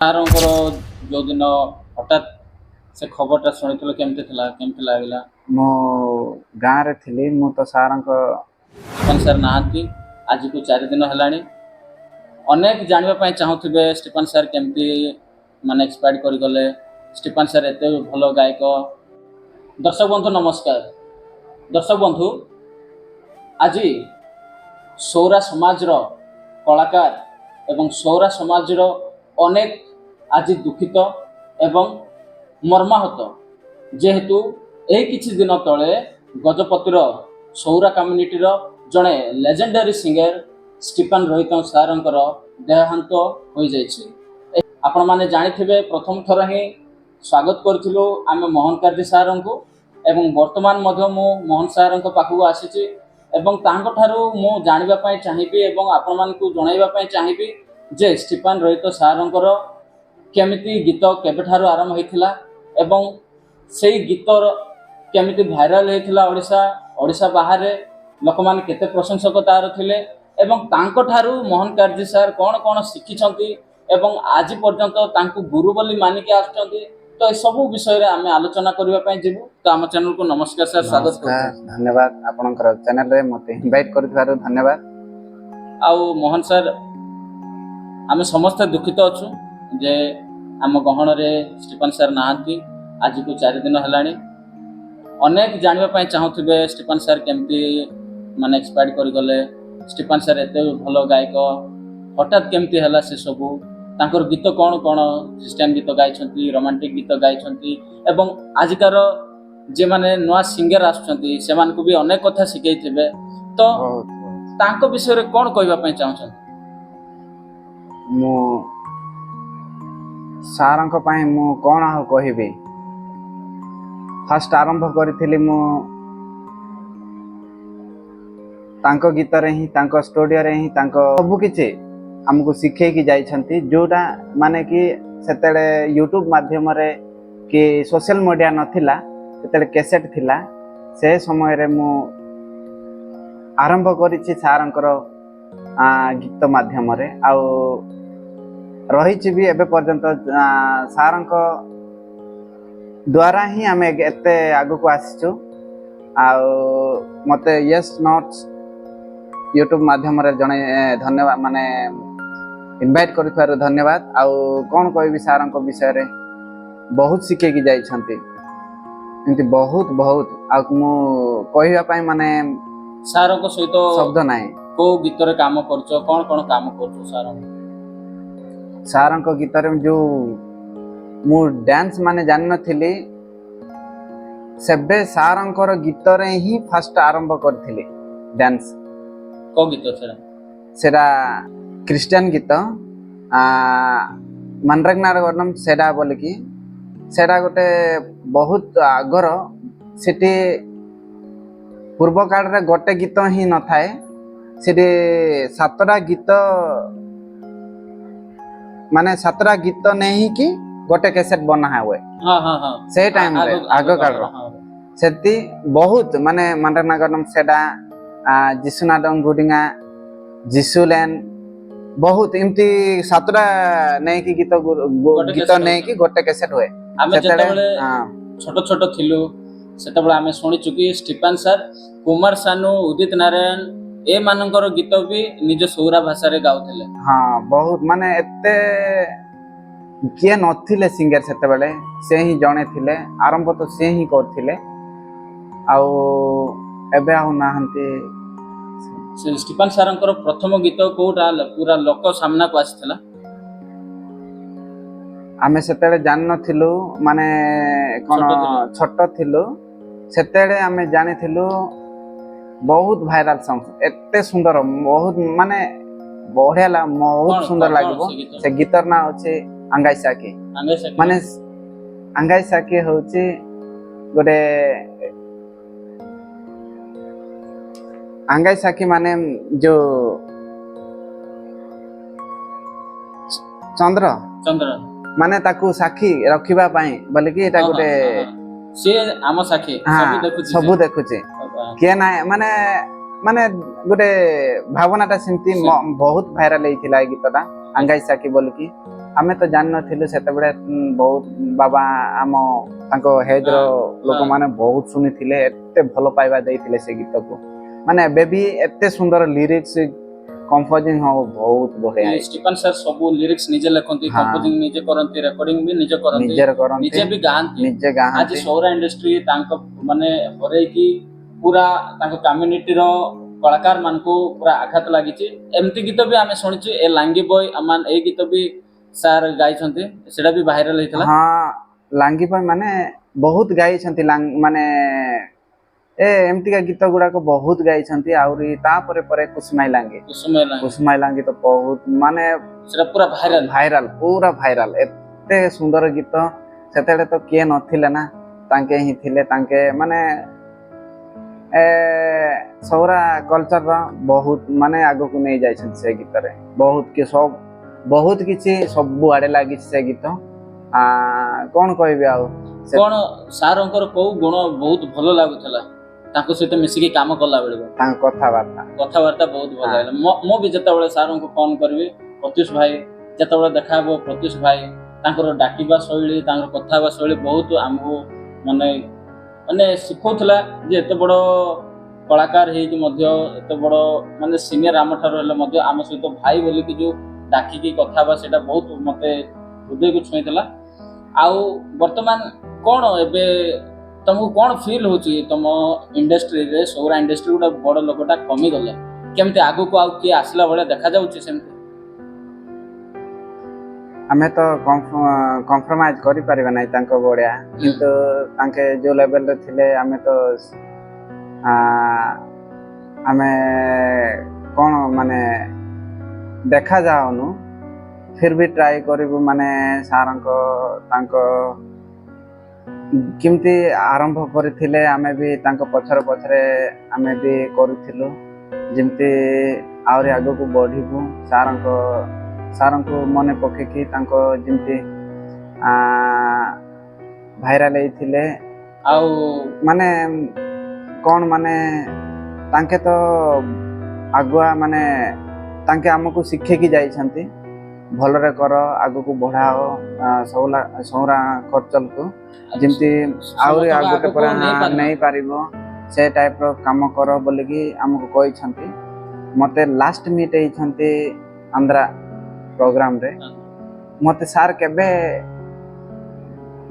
ସାରଙ୍କର ଯୋଉଦିନ ହଠାତ୍ ସେ ଖବରଟା ଶୁଣିଥିଲ କେମିତି ଲାଗିଲା? ମୁଁ ଗାଁରେ ଥିଲି। ମୁଁ ତ ସାରଙ୍କ ଷ୍ଟିଫାନ ସାର୍ ନାହାନ୍ତି ଆଜିକୁ 4 ଦିନ ହେଲାଣି। ଅନେକ ଜାଣିବା ପାଇଁ ଚାହୁଁଥିବେ ଷ୍ଟିଫାନ ସାର୍ କେମିତି ଏକ୍ସପାୟାର୍ଡ କରିଗଲେ। ଷ୍ଟିଫାନ ସାର୍ ଏତେ ଭଲ ଗାୟକ। ଦର୍ଶକ ବନ୍ଧୁ ନମସ୍କାର। ଦର୍ଶକ ବନ୍ଧୁ, ଆଜି ସୌରା ସମାଜର କଳାକାର ଏବଂ ସୌରା ସମାଜର ଅନେକ ଆଜି ଦୁଃଖିତ ଏବଂ ମର୍ମାହତ, ଯେହେତୁ ଏହି କିଛି ଦିନ ତଳେ ଗଜପତିର ସୌରା କମ୍ୟୁନିଟିର ଜଣେ ଲେଜେଣ୍ଡାରୀ ସିଙ୍ଗର ଷ୍ଟିଫାନ ରୋହିତ ସାରଙ୍କର ଦେହାନ୍ତ ହୋଇଯାଇଛି। ଆପଣମାନେ ଜାଣିଥିବେ, ପ୍ରଥମ ଥର ହିଁ ସ୍ୱାଗତ କରିଥିଲୁ ଆମେ ମୋହନ କାର୍ଜି ସାରଙ୍କୁ ଏବଂ ବର୍ତ୍ତମାନ ମଧ୍ୟ ମୁଁ ମୋହନ ସାରଙ୍କ ପାଖକୁ ଆସିଛି ଏବଂ ତାଙ୍କଠାରୁ ମୁଁ ଜାଣିବା ପାଇଁ ଚାହିଁବି ଏବଂ ଆପଣମାନଙ୍କୁ ଜଣାଇବା ପାଇଁ ଚାହିଁବି ଯେ ଷ୍ଟିଫାନ ରୋହିତ ସାରଙ୍କର କେମିତି ଗୀତ କେବେଠାରୁ ଆରମ୍ଭ ହୋଇଥିଲା ଏବଂ ସେଇ ଗୀତର କେମିତି ଭାଇରାଲ ହୋଇଥିଲା ଓଡ଼ିଶା ବାହାରେ ଲୋକମାନେ କେତେ ପ୍ରଶଂସକ ତାର ଥିଲେ ଏବଂ ତାଙ୍କଠାରୁ ମୋହନ କାର୍ଜି ସାର୍ କ'ଣ କ'ଣ ଶିଖିଛନ୍ତି ଏବଂ ଆଜି ପର୍ଯ୍ୟନ୍ତ ତାଙ୍କୁ ଗୁରୁ ବୋଲି ମାନିକି ଆସୁଛନ୍ତି। ତ ଏସବୁ ବିଷୟରେ ଆମେ ଆଲୋଚନା କରିବା ପାଇଁ ଯିବୁ। ତ ଆମ ଚ୍ୟାନେଲକୁ ନମସ୍କାର ସାର୍, ସ୍ୱାଗତ କରୁଛୁ। ଧନ୍ୟବାଦ। ଆପଣଙ୍କର ଚ୍ୟାନେଲରେ ମୋତେ ଇନଭାଇଟ୍ କରିଥିବାରୁ ଧନ୍ୟବାଦ। ଆଉ ମୋହନ ସାର୍, ଆମେ ସମସ୍ତେ ଦୁଃଖିତ ଅଛୁ ଯେ ଆମ ଗହଣରେ ଷ୍ଟିଫାନ ସାର୍ ନାହାନ୍ତି ଆଜିକୁ 4 ଦିନ ହେଲାଣି। ଅନେକ ଜାଣିବା ପାଇଁ ଚାହୁଁଥିବେ ଷ୍ଟିଫାନ ସାର୍ କେମିତି ଏକ୍ସପାୟାର୍ଡ କରିଗଲେ। ଷ୍ଟିଫାନ ସାର୍ ଏତେ ଭଲ ଗାୟକ, ହଠାତ୍ କେମିତି ହେଲା ସେସବୁ। ତାଙ୍କର ଗୀତ କ'ଣ କ'ଣ ଖ୍ରୀଷ୍ଟିଆନ ଗୀତ ଗାଇଛନ୍ତି, ରୋମାଣ୍ଟିକ ଗୀତ ଗାଇଛନ୍ତି ଏବଂ ଆଜିକାର ଯେଉଁମାନେ ନୂଆ ସିଙ୍ଗର ଆସୁଛନ୍ତି ସେମାନଙ୍କୁ ବି ଅନେକ କଥା ଶିଖେଇଥିବେ। ତ ତାଙ୍କ ବିଷୟରେ କ'ଣ କହିବା ପାଇଁ ଚାହୁଁଛନ୍ତି? ମୁଁ ସାରଙ୍କ ପାଇଁ ମୁଁ କ'ଣ ଆଉ କହିବି। ଫାଷ୍ଟ ଆରମ୍ଭ କରିଥିଲି ମୁଁ ତାଙ୍କ ଗୀତରେ ହିଁ, ତାଙ୍କ ଷ୍ଟୁଡ଼ିଓରେ ହିଁ ତାଙ୍କ ସବୁକିଛି ଆମକୁ ଶିଖେଇକି ଯାଇଛନ୍ତି। ଯେଉଁଟା କି ସେତେବେଳେ ୟୁଟ୍ୟୁବ୍ ମାଧ୍ୟମରେ କି ସୋସିଆଲ ମିଡ଼ିଆ ନଥିଲା, ସେତେବେଳେ କ୍ୟାସେଟ୍ ଥିଲା। ସେ ସମୟରେ ମୁଁ ଆରମ୍ଭ କରିଛି ସାରଙ୍କର ଗୀତ ମାଧ୍ୟମରେ, ଆଉ ରହିଛି ବି ଏବେ ପର୍ଯ୍ୟନ୍ତ। ସାରଙ୍କ ଦ୍ୱାରା ହିଁ ଆମେ ଏତେ ଆଗକୁ ଆସିଛୁ। ଆଉ ମୋତେ ୟେସ୍ ନଟ୍ସ ୟୁଟ୍ୟୁବ୍ ମାଧ୍ୟମରେ ଜଣେ ଧନ୍ୟବାଦ, ଇନଭାଇଟ୍ କରିଥିବାରୁ ଧନ୍ୟବାଦ। ଆଉ କ'ଣ କହିବି ସାରଙ୍କ ବିଷୟରେ, ବହୁତ ଶିଖେଇକି ଯାଇଛନ୍ତି ଏମିତି ବହୁତ। ଆଉ ମୁଁ କହିବା ପାଇଁ ସାରଙ୍କ ସହିତ ଶବ୍ଦ ନାହିଁ। କୋଉ ଗୀତରେ କାମ କରୁଛ, କ'ଣ କ'ଣ କାମ କରୁଛ ସାରଙ୍କ ଗୀତରେ? ଯେଉଁ ମୁଁ ଡ୍ୟାନ୍ସ ଜାଣିନଥିଲି, ସେବେ ସାରଙ୍କର ଗୀତରେ ହିଁ ଫାଷ୍ଟ ଆରମ୍ଭ କରିଥିଲି ଡ୍ୟାନ୍ସ। କୋଉ ଗୀତ ସେଟା ଖ୍ରୀଷ୍ଟିଆନ ଗୀତ, ମନରେଗନାର ବର୍ଣ୍ଣମ ସେଟା ବୋଲିକି, ସେଟା ଗୋଟେ ବହୁତ ଆଗର। ସେଠି ପୂର୍ବ କାଳରେ ଗୋଟେ ଗୀତ ହିଁ ନଥାଏ, ସେଠି 7ଟା ଗୀତ, 7ଟା ଗୀତ ନେଇକି ଗୋଟେ କ୍ୟାସେଟ୍ ବନା ହୁଏ ସେ ଟାଇମରେ, ଆଗ କାଳର। ସେଠି ବହୁତ ମନରେଗନାଗରମ ସେଟା, ଯିଶୁନାଡଙ୍ଗ ଗୁଡିଙ୍ଗା, ଯିଶୁଲେନ, ବହୁତ ଏମିତି 7ଟା ନେଇକି ଗୀତ ନେଇକି ଗୋଟେ କ୍ୟାସେଟ୍ ହୁଏ। ଆମେ ଯେତେବେଳେ ଛୋଟ ଥିଲୁ ସେତେବେଳେ ଆମେ ଶୁଣିଛୁ କି ଷ୍ଟିଫାନ ସାର୍ କୁମାର ସାନୁ, ଉଦିତ ନାରାୟଣ ଏମାନଙ୍କର ଗୀତ ବି ନିଜ ସୌରା ଭାଷାରେ ଗାଉଥିଲେ। ବହୁତ ଏତେ କିଏ ନଥିଲେ ସିଙ୍ଗର ସେତେବେଳେ, ସେ ହିଁ ଜଣେ ଥିଲେ। ଆରମ୍ଭ ତ ସେ ହିଁ କରିଥିଲେ, ଆଉ ଏବେ ଆଉ ନାହାନ୍ତି। ଷ୍ଟିଫାନ ସାରଙ୍କର ପ୍ରଥମ ଗୀତ କୋଉଟା ପୁରା ଲୋକ ସାମ୍ନାକୁ ଆସିଥିଲା? ଆମେ ସେତେବେଳେ ଜାଣିନଥିଲୁ, କ'ଣ ଛୋଟ ଥିଲୁ। ସେତେବେଳେ ଆମେ ଜାଣିଥିଲୁ ବହୁତ ଭାଇରାଲ ସଙ୍ଗ, ଏତେ ସୁନ୍ଦର, ବହୁତ ବଢିଆ, ବହୁତ ସୁନ୍ଦର ଲାଗିବ। ସେ ଗୀତର ନାଁ ହଉଛି ଆଙ୍ଗାଇ ସାକି। ଆଙ୍ଗାଇ ସାକି ହଉଛି ଗୋଟେ, ଆଙ୍ଗାଇ ସାକି ଯୋଉ ଚନ୍ଦ୍ର ତାକୁ ସାକ୍ଷୀ ରଖିବା ପାଇଁ ବୋଲିକି, ଏଇଟା ଗୋଟେ ଆମ ସାକ୍ଷୀ ସବୁ ଦେଖୁଛି କିଏ ନାହିଁ, ଗୋଟେ ଭାବନାଟା ସେମିତି ବହୁତ ଭାଇରାଲ ହେଇଥିଲା ଏଇ ଗୀତଟା ଆଙ୍ଗାଇ ସାକି ବୋଲିକି। ଆମେ ତ ଜାଣିନଥିଲୁ ସେତେବେଳେ ବହୁତ ବାବା ଆମ ତାଙ୍କ ହେଜ୍ର ଲୋକମାନେ ବହୁତ ଶୁଣିଥିଲେ, ଏତେ ଭଲ ପାଇବା ଦେଇଥିଲେ ସେ ଗୀତକୁ। ମାନେ ଏବେ ବି ଏତେ ସୁନ୍ଦର ଲିରିକ୍ସ କମ୍ପୋଜିଂ ହବ ବହୁତ ବଢିଆ ହେଇଛି। ଷ୍ଟିଫେନ୍ ସାର୍ ସବୁ ଲିରିକ୍ସ ନିଜେ ଲେଖନ୍ତି, ହଁ। କମ୍ପୋଜିଂ ନିଜେ କରନ୍ତି, ରେକର୍ଡିଂ ବି ନିଜେ କରନ୍ତି, ନିଜର କରନ୍ତି, ନିଜେ ବି ଗାଆନ୍ତି। ନିଜେ ଆଜି ଗାଆନ୍ତି। ସୌରା ଇଣ୍ଡଷ୍ଟ୍ରି ତାଙ୍କ ମାନେ ହରେଇକି ପୁରା ତାଙ୍କ କମ୍ୟୁନିଟିର କଳାକାର ମାନଙ୍କୁ ପୁରା ଆଘାତ ଲାଗିଛି। ଏମିତି ଗୀତ ବି ଆମେ ଶୁଣିଛୁ, ଏ ଲାଙ୍ଗି ବୟ ଆମାନ ଏଇ ଗୀତ ବି ସାର୍ ଗାଇଛନ୍ତି, ସେଟା ବି ଭାଇରାଲ ହେଇଥିଲା। ହଁ ଲାଙ୍ଗି ବୟ ମାନେ ବହୁତ ଗାଇଛନ୍ତି, ମାନେ ଏମିତିକା ଗୀତ ଗୁଡାକ ବହୁତ ଗାଇଛନ୍ତି। ଆହୁରି ତାପରେ ପରେ କୁସୁମାଇ ଲାଙ୍ଗି ତ ବହୁତ ମାନେ ସେଟା ପୁରା ଭାଇରାଲ ପୁରା ଭାଇରାଲ। ଏତେ ସୁନ୍ଦର ଗୀତ, ସେତେବେଳେ ତ କିଏ ନଥିଲେ ନା, ତାଙ୍କେ ହିଁ ଥିଲେ। ତାଙ୍କେ ମାନେ ସୌରା କଲଚର ବହୁତ ମାନେ ଆଗକୁ ନେଇ ଯାଇଛନ୍ତି ସେ ଗୀତରେ। ବହୁତ କିଛି ସବୁଆଡେ ଲାଗିଛି ସେ ଗୀତ। କଣ କହିବି ଆଉ, କଣ ସାରଙ୍କର କୋଉ ଗୁଣ ବହୁତ ଭଲ ଲାଗୁଥିଲା ତାଙ୍କ ସହିତ ମିଶିକି କାମ କଲା ବେଳକୁ? ତାଙ୍କ କଥାବାର୍ତ୍ତା ବହୁତ ଭଲ ଲାଗିଲା। ମୁଁ ବି ଯେତେବେଳେ ସାରଙ୍କୁ ଫୋନ କରିବି, ପ୍ରତ୍ୟୁଷ ଭାଇ ଯେତେବେଳେ ଦେଖା ହବ, ପ୍ରତ୍ୟୁଷ ଭାଇ ତାଙ୍କର ଡାକିବା ଶୈଳୀ, ତାଙ୍କର କଥା ହେବା ଶୈଳୀ ବହୁତ ଆମକୁ ମାନେ ଶିଖଉଥିଲା ଯେ ଏତେ ବଡ କଳାକାର ହେଇକି ମଧ୍ୟ, ଏତେ ବଡ ମାନେ ସିନିୟର ଆମ ଠାରୁ ହେଲେ ମଧ୍ୟ ଆମ ସହିତ ଭାଇ ବୋଲିକି ଯୋଉ ଡାକିକି କଥା ହେବା, ସେଇଟା ବହୁତ ମତେ ହୃଦୟକୁ ଛୁଇଁଥିଲା। ଆଉ ବର୍ତ୍ତମାନ କଣ ଏବେ ତମକୁ କଣ ଫିଲ୍ ହଉଛି ତମ ଇଣ୍ଡଷ୍ଟ୍ରିରେ? ସୌରା ଇଣ୍ଡଷ୍ଟ୍ରି ଗୋଟେ ବଡ ଲୋକଟା କମିଗଲେ, କେମିତି ଆଗକୁ ଆଉ କିଏ ଆସିଲା ଭଳିଆ ଦେଖାଯାଉଛି? ସେମିତି ଆମେ ତ କମ୍ପ୍ରମାଇଜ କରିପାରିବା ନାହିଁ ତାଙ୍କ ଭଳିଆ, କିନ୍ତୁ ତାଙ୍କେ ଯୋଉ ଲେଭେଲରେ ଥିଲେ ଆମେ କଣ ମାନେ ଦେଖାଯାଉନୁ, ଫିର ବି ଟ୍ରାଏ କରିବୁ। ମାନେ ତାଙ୍କ କେମିତି ଆରମ୍ଭ କରିଥିଲେ, ଆମେ ବି ତାଙ୍କ ପଛରେ ଆମେ ବି କରୁଥିଲୁ, ଯେମିତି ଆହୁରି ଆଗକୁ ବଢିବୁ। ସାରଙ୍କୁ ମନେ ପକେଇକି ତାଙ୍କ ଯେମିତି ଭାଇରାଲ ହେଇଥିଲେ। ଆଉ ମାନେ କଣ ମାନେ ତାଙ୍କେ ତ ଆଗୁଆ ମାନେ ତାଙ୍କେ ଆମକୁ ଶିଖେଇକି ଯାଇଛନ୍ତି, ଭଲରେ କର, ଆଗକୁ ବଢାଅ ସୌରା କଲଚରକୁ, ଯେମିତି ଆହୁରି ଆଉ ଗୋଟେ ପରେ ନେଇପାରିବ, ସେ ଟାଇପର କାମ କର ବୋଲିକି ଆମକୁ କହିଛନ୍ତି। ମତେ ଲାଷ୍ଟ ମିଟ୍ ହେଇଛନ୍ତି ଆନ୍ଧ୍ରା ପ୍ରୋଗ୍ରାମରେ। ମତେ ସାର୍ କେବେ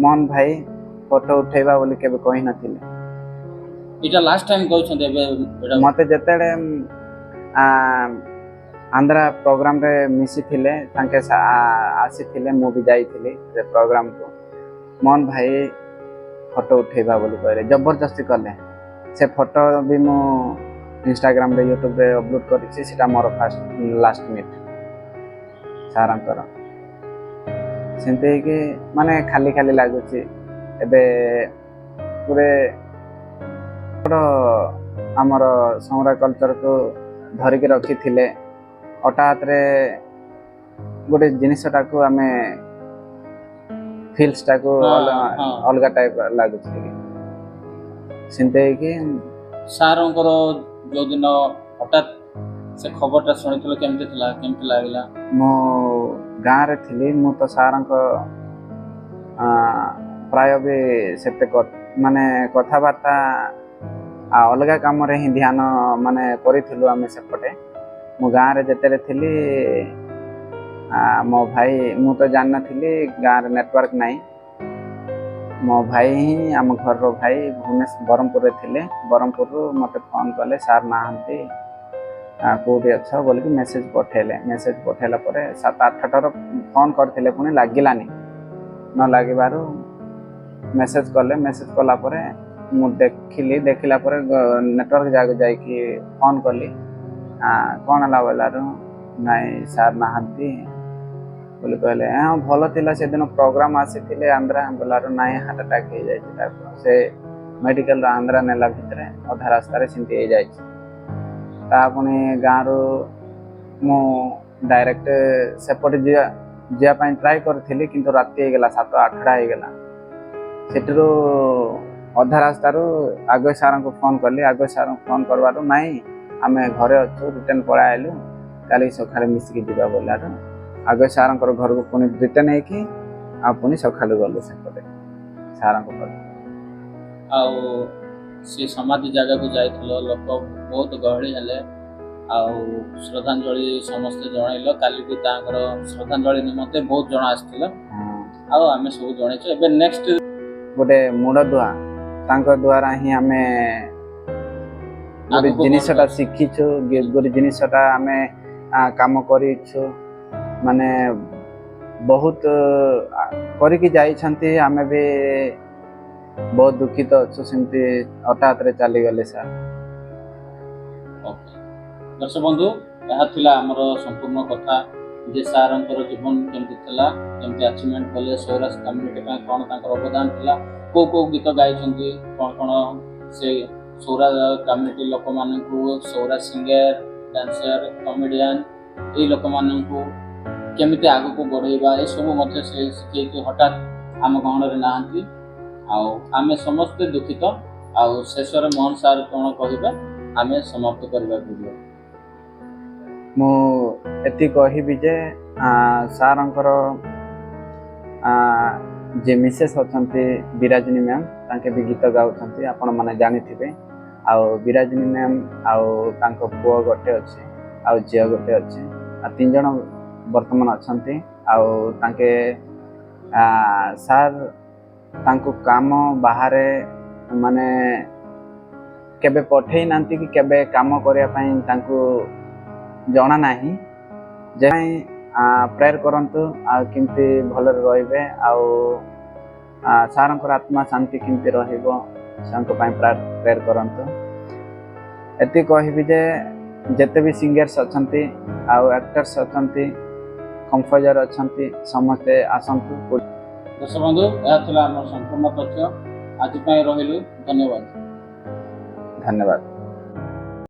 ମୋହନ ଭାଇ ଫଟୋ ଉଠେଇବା ବୋଲି କେବେ କହିନଥିଲେ। ଏଇଟା ଲାଷ୍ଟ ଟାଇମ କହିଛନ୍ତି। ଏବେ ମତେ ଯେତେବେଳେ ଆନ୍ଧ୍ରା ପ୍ରୋଗ୍ରାମରେ ମିଶିଥିଲେ, ତାଙ୍କେ ଆସିଥିଲେ, ମୁଁ ବି ଯାଇଥିଲି ସେ ପ୍ରୋଗ୍ରାମକୁ। ମୋହନ ଭାଇ ଫଟୋ ଉଠେଇବା ବୋଲି କହିଲେ, ଜବରଦସ୍ତି କଲେ। ସେ ଫଟୋ ବି ମୁଁ ଇନଷ୍ଟାଗ୍ରାମରେ, ୟୁଟ୍ୟୁବରେ ଅପଲୋଡ କରିଛି। ସେଟା ମୋର ଲାଷ୍ଟ ମିଟ୍ ସାରଙ୍କର। ସେମିତି ହେଇକି ମାନେ ଖାଲି ଲାଗୁଛି। ଏବେ ଆମର ସୌରା କଲଚରକୁ ଧରିକି ରଖିଥିଲେ, ହଠାତରେ ଗୋଟେ ଜିନିଷଟାକୁ ଆମେ ଫିଲ୍ସଟାକୁ ଅଲଗା ଟାଇପ ଲାଗୁଛି। ସେମିତି ହେଇକି ସାରଙ୍କର ଯୋଉଦିନ ହଠାତ୍ ସେ ଖବରଟା ଶୁଣିଥିଲ, କେମିତି ଲାଗିଲା? ମୁଁ ଗାଁରେ ଥିଲି। ମୁଁ ତ ସାରଙ୍କ ପ୍ରାୟ ବି ସେତେ ମାନେ କଥାବାର୍ତ୍ତା ଅଲଗା କାମରେ ହିଁ ଧ୍ୟାନ ମାନେ କରିଥିଲୁ ଆମେ ସେପଟେ। ମୁଁ ଗାଁରେ ଯେତେବେଳେ ଥିଲି, ମୋ ଭାଇ, ମୁଁ ତ ଜାଣିନଥିଲି ଗାଁରେ ନେଟୱାର୍କ ନାହିଁ। ମୋ ଭାଇ ହିଁ, ଆମ ଘରର ଭାଇ ବ୍ରହ୍ମପୁରରେ ଥିଲେ। ବ୍ରହ୍ମପୁରରୁ ମୋତେ ଫୋନ କଲେ, ସାର୍ ନାହାନ୍ତି, କୋଉଠି ଅଛ ବୋଲିକି ମେସେଜ ପଠେଇଲା ପରେ 7-8 ଥର ଫୋନ କରିଥିଲେ, ପୁଣି ଲାଗିଲାନି। ନ ଲାଗିବାରୁ ମେସେଜ କଲା ପରେ ମୁଁ ଦେଖିଲା ପରେ ନେଟୱାର୍କ ଜାଗାକୁ ଯାଇକି ଫୋନ କଲି। କଣ ହେଲା ବୋଇଲାରୁ, ନାଇଁ ସାର୍ ନାହାନ୍ତି ବୋଲି କହିଲେ। ଭଲ ଥିଲା ସେଦିନ ପ୍ରୋଗ୍ରାମ ଆସିଥିଲେ ଆନ୍ଧ୍ରା ବୋଲାରୁ, ନାଇଁ ହାର୍ଟ ଆଟାକ୍ ହେଇଯାଇଛି। ତାକୁ ସେ ମେଡିକାଲର ଆନ୍ଧ୍ରା ନେଲା ଭିତରେ ଅଧା ରାସ୍ତାରେ ସେମିତି ହେଇଯାଇଛି। ତା ପୁଣି ଗାଁରୁ ମୁଁ ଡାଇରେକ୍ଟ ସେପଟେ ଯିବା ପାଇଁ ଟ୍ରାଏ କରିଥିଲି, କିନ୍ତୁ ରାତି ହେଇଗଲା, 7-8ଟା ହେଇଗଲା। ସେଠରୁ ଅଧା ରାସ୍ତାରୁ ଆଗୋଇ ସାରଙ୍କୁ ଫୋନ କଲି। ଆଗୋଇ ସାରଙ୍କୁ ଫୋନ କରିବାରୁ, ନାଇଁ ଆମେ ଘରେ ଅଛୁ, ରିଟର୍ନ ପଳାଇ ଆଇଲୁ, କାଲି ସକାଳେ ମିଶିକି ଯିବା ବୋଲାରୁ ଆଗ ସାର୍ଙ୍କର ଘରକୁ ପୁଣି ରିଟର୍ନ ହେଇକି ଆଉ ପୁଣି ସକାଳୁ ଗଲୁ ସେପଟେ ସାର୍ଙ୍କ ଘରକୁ। ଆଉ ସେ ସମାଧି ଜାଗାକୁ ଯାଇଥିଲ, ଲୋକ ବହୁତ ଗହଳି ହେଲେ, ଆଉ ଶ୍ରଦ୍ଧାଞ୍ଜଳି ସମସ୍ତେ ଜଣେଇଲ। କାଲି ବି ତାଙ୍କର ଶ୍ରଦ୍ଧାଞ୍ଜଳି ନିମନ୍ତେ ବହୁତ ଜଣ ଆସିଥିଲା, ଆଉ ଆମେ ସବୁ ଜଣେଇଛୁ। ଏବେ ନେକ୍ସଟ ଗୋଟେ ମୂଳଦୁଆ ତାଙ୍କ ଦ୍ୱାରା ହିଁ ଆମେ ଗୋଟେ ଆଗକୁ ଜିନିଷଟା ବଢିବା। ଶିଖିଛୁ, ଗୋଟେ ଜିନିଷଟା ଆମେ କାମ କରିଛୁ, ମାନେ ବହୁତ କରିକି ଯାଇଛନ୍ତି। ଆମେ ବି ବହୁତ ଦୁଃଖିତ ଅଛୁ, ସେମିତି ହଠାତରେ ଚାଲିଗଲେ ସାର୍। ଓକେ ଦର୍ଶକ ବନ୍ଧୁ, ଏହା ଥିଲା ଆମର ସମ୍ପୂର୍ଣ୍ଣ କଥା ଯେ ସାର୍ଙ୍କର ଜୀବନ କେମିତି ଥିଲା, କେମିତି ଆଚିଭମେଣ୍ଟ କଲେ, ସୌରାଜ କମ୍ୟୁନିଟି ପାଇଁ କ'ଣ ତାଙ୍କର ଅବଦାନ ଥିଲା, କେଉଁ କେଉଁ ଗୀତ ଗାଇଛନ୍ତି, କ'ଣ କ'ଣ ସେ ସୌରାଜ କମ୍ୟୁନିଟି ଲୋକମାନଙ୍କୁ, ସୌରାଜ ସିଙ୍ଗର, ଡ୍ୟାନ୍ସର, କମେଡ଼ିଆନ୍, ଏଇ ଲୋକମାନଙ୍କୁ କେମିତି ଆଗକୁ ବଢ଼େଇବା, ଏସବୁ ମଧ୍ୟ ସେ ଶିଖେଇକି ହଠାତ୍ ଆମ ଗହଣରେ ନାହାନ୍ତି। ଆଉ ଆମେ ସମସ୍ତେ ଦୁଃଖିତ। ଆଉ ଶେଷରେ ମୋହନ ସାର୍ କ'ଣ କହିବେ ଆମେ ସମାପ୍ତ କରିବାକୁ ଯିବା। ମୁଁ ଏତିକି କହିବି ଯେ ସାର୍ଙ୍କର ଯେ ମିସେସ୍ ଅଛନ୍ତି ବିରାଜିନୀ ମ୍ୟାମ୍, ତାଙ୍କେ ବି ଗୀତ ଗାଉଛନ୍ତି, ଆପଣମାନେ ଜାଣିଥିବେ। ଆଉ ବିରାଜିନୀ ମ୍ୟାମ୍ ଆଉ ତାଙ୍କ ପୁଅ ଗୋଟେ ଅଛି, ଆଉ ଝିଅ ଗୋଟେ ଅଛି, ଆଉ 3 ଜଣ ବର୍ତ୍ତମାନ ଅଛନ୍ତି। ଆଉ ତାଙ୍କେ ସାର୍ ତାଙ୍କୁ କାମ ବାହାରେ ମାନେ କେବେ ପଠେଇ ନାହାନ୍ତି କି କେବେ କାମ କରିବା ପାଇଁ ତାଙ୍କୁ ଜଣା ନାହିଁ। ଯେ ପ୍ରେୟାର କରନ୍ତୁ ଆଉ କେମିତି ଭଲରେ ରହିବେ, ଆଉ ସାର୍ଙ୍କର ଆତ୍ମା ଶାନ୍ତି କେମିତି ରହିବ, ତାଙ୍କ ପାଇଁ ପ୍ରେୟାର କରନ୍ତୁ। ଏତିକି କହିବି ଯେ ଯେତେ ବି ସିଙ୍ଗର୍ସ ଅଛନ୍ତି ଆଉ ଆକ୍ଟର୍ସ ଅଛନ୍ତି, କମ୍ପୋଜର ଅଛନ୍ତି, ସମସ୍ତେ ଆସନ୍ତୁ। ଦର୍ଶକ ବନ୍ଧୁ, ଏହା ଥିଲା ଆମର ସମ୍ପୂର୍ଣ୍ଣ ତଥ୍ୟ। ଆଜି ପାଇଁ ରହିଲୁ, ଧନ୍ୟବାଦ। ଧନ୍ୟବାଦ।